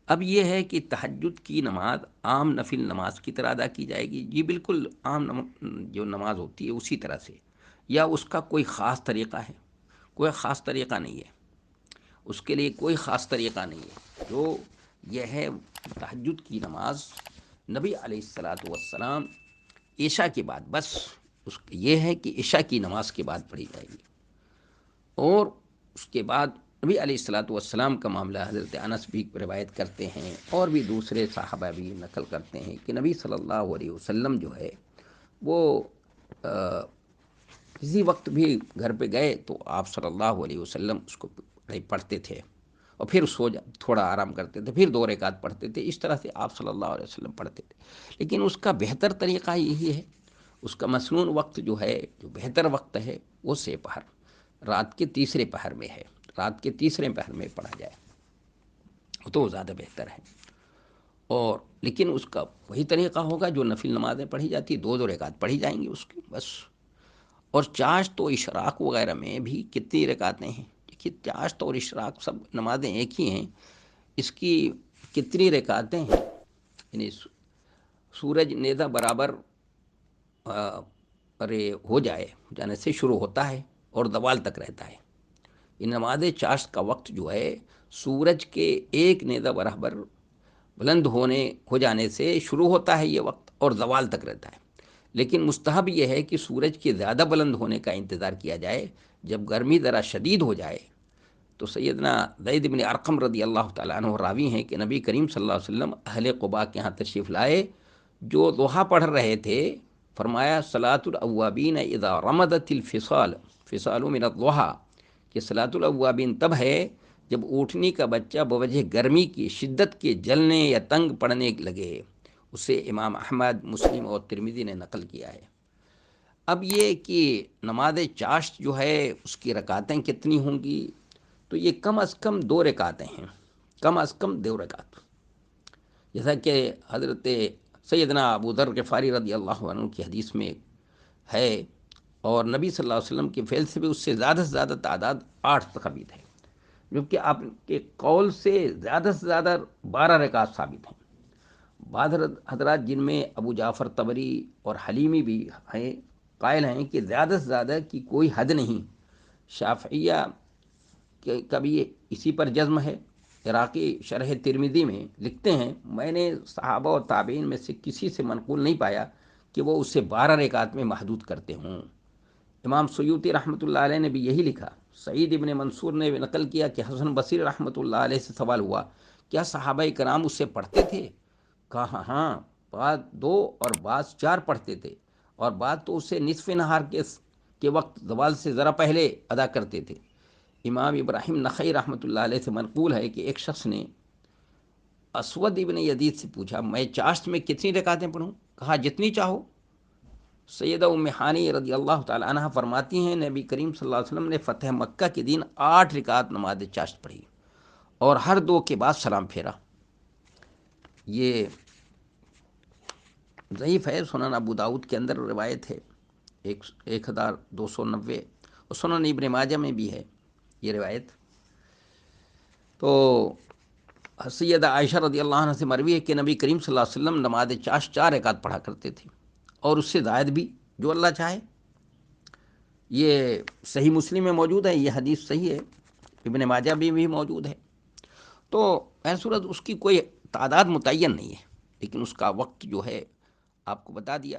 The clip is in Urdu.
اب یہ ہے کہ تہجد کی نماز عام نفل نماز کی طرح ادا کی جائے گی، یہ بالکل عام جو نماز ہوتی ہے اسی طرح سے، یا اس کا کوئی خاص طریقہ ہے؟ کوئی خاص طریقہ نہیں ہے، اس کے لیے کوئی خاص طریقہ نہیں ہے۔ جو یہ ہے تہجد کی نماز نبی علیہ الصلاۃ والسلام عشاء کے بعد، بس یہ ہے کہ عشاء کی نماز کے بعد پڑھی جائے گی، اور اس کے بعد نبی علیہ الصلاۃ والسلام کا معاملہ حضرت انس بھی روایت کرتے ہیں اور بھی دوسرے صحابہ بھی نقل کرتے ہیں کہ نبی صلی اللہ علیہ وسلم جو ہے وہ کسی وقت بھی گھر پہ گئے تو آپ صلی اللہ علیہ وسلم اس کو پڑھتے تھے، اور پھر تھوڑا آرام کرتے تھے، پھر 2 رکعت پڑھتے تھے، اس طرح سے آپ صلی اللہ علیہ وسلم پڑھتے تھے۔ لیکن اس کا بہتر طریقہ یہی ہے، اس کا مسنون وقت جو ہے، جو بہتر وقت ہے وہ 6 پہر، رات کے تیسرے پہر میں ہے، رات کے تیسرے پہر میں پڑھا جائے تو وہ زیادہ بہتر ہے۔ اور لیکن اس کا وہی طریقہ ہوگا جو نفل نمازیں پڑھی جاتی، 2 رکعت پڑھی جائیں گی اس کی بس۔ اور چاشت و اشراق وغیرہ میں بھی کتنی رکعتیں ہیں؟ دیکھیے چاشت اور اشراق سب نمازیں ایک ہی ہیں، اس کی کتنی رکعتیں ہیں؟ یعنی سورج نیزہ برابر ہو جانے سے شروع ہوتا ہے اور زوال تک رہتا ہے۔ یہ نماز چاشت کا وقت جو ہے سورج کے ایک نیزہ برابر بلند ہو جانے سے شروع ہوتا ہے یہ وقت، اور زوال تک رہتا ہے۔ لیکن مستحب یہ ہے کہ سورج کے زیادہ بلند ہونے کا انتظار کیا جائے، جب گرمی ذرا شدید ہو جائے تو سیدنا زید بن ارقم رضی اللہ تعالیٰ عنہ راوی ہیں کہ نبی کریم صلی اللہ علیہ وسلم اہل قباء کے ہاں تشریف لائے، جو ضحیٰ پڑھ رہے تھے، فرمایا صلاۃ الاوابین اذا رمضت الفصال فصال من الضحیٰ، کہ صلاۃ الاوابین تب ہے جب اونٹنی کا بچہ بوجہ گرمی کی شدت کے جلنے یا تنگ پڑنے لگے۔ اسے امام احمد، مسلم اور ترمذی نے نقل کیا ہے۔ اب یہ کہ نماز چاشت جو ہے اس کی رکعتیں کتنی ہوں گی، تو یہ کم از کم 2 رکعتیں ہیں، کم از کم 2 رکعت، جیسا کہ حضرت سیدنا ابو ذر غفاری رضی اللہ عنہ کی حدیث میں ہے، اور نبی صلی اللہ علیہ وسلم کے فعل سے بھی اس سے زیادہ تعداد 8 ثابت ہے، جبکہ آپ کے قول سے زیادہ 12 رکعت ثابت ہیں۔ بعض حضرات جن میں ابو جعفر طبری اور حلیمی بھی ہیں، قائل ہیں کہ زیادہ سے زیادہ کی کوئی حد نہیں۔ شافعیہ کا بھی اسی پر جزم ہے۔ عراقی شرح ترمذی میں لکھتے ہیں، میں نے صحابہ اور تابعین میں سے کسی سے منقول نہیں پایا کہ وہ اسے 12 رکعت میں محدود کرتے ہوں۔ امام سیوطی رحمۃ اللہ علیہ نے بھی یہی لکھا۔ سعید ابن منصور نے نقل کیا کہ حسن بصری رحمۃ اللہ علیہ سے سوال ہوا، کیا صحابہ کرام اس سے پڑھتے تھے؟ کہا ہاں، بعض 2 اور بعض 4 پڑھتے تھے، اور بعض تو اسے نصف نہار کے وقت زوال سے ذرا پہلے ادا کرتے تھے۔ امام ابراہیم نخعی رحمۃ اللہ علیہ سے منقول ہے کہ ایک شخص نے اسود ابن یزید سے پوچھا، میں چاشت میں کتنی رکعتیں پڑھوں؟ کہا جتنی چاہو۔ سیدہ ام ہانی رضی اللہ تعالی عنہ فرماتی ہیں، نبی کریم صلی اللہ علیہ وسلم نے فتح مکہ کے دن 8 رکعت نماز چاشت پڑھی، اور ہر 2 کے بعد سلام پھیرا۔ یہ ضعیف ہے، سنن ابو داؤد کے اندر روایت ہے 1290، اور سنن ابن ماجہ میں بھی ہے یہ روایت۔ تو سیدہ عائشہ رضی اللہ عنہ سے مروی ہے کہ نبی کریم صلی اللہ علیہ وسلم نماز چاشت 4 رکعت پڑھا کرتے تھے، اور اس سے زائد بھی جو اللہ چاہے۔ یہ صحیح مسلم میں موجود ہے، یہ حدیث صحیح ہے، ابن ماجہ بھی موجود ہے۔ تو اے صورت اس کی کوئی تعداد متعین نہیں ہے، لیکن اس کا وقت جو ہے آپ کو بتا دیا۔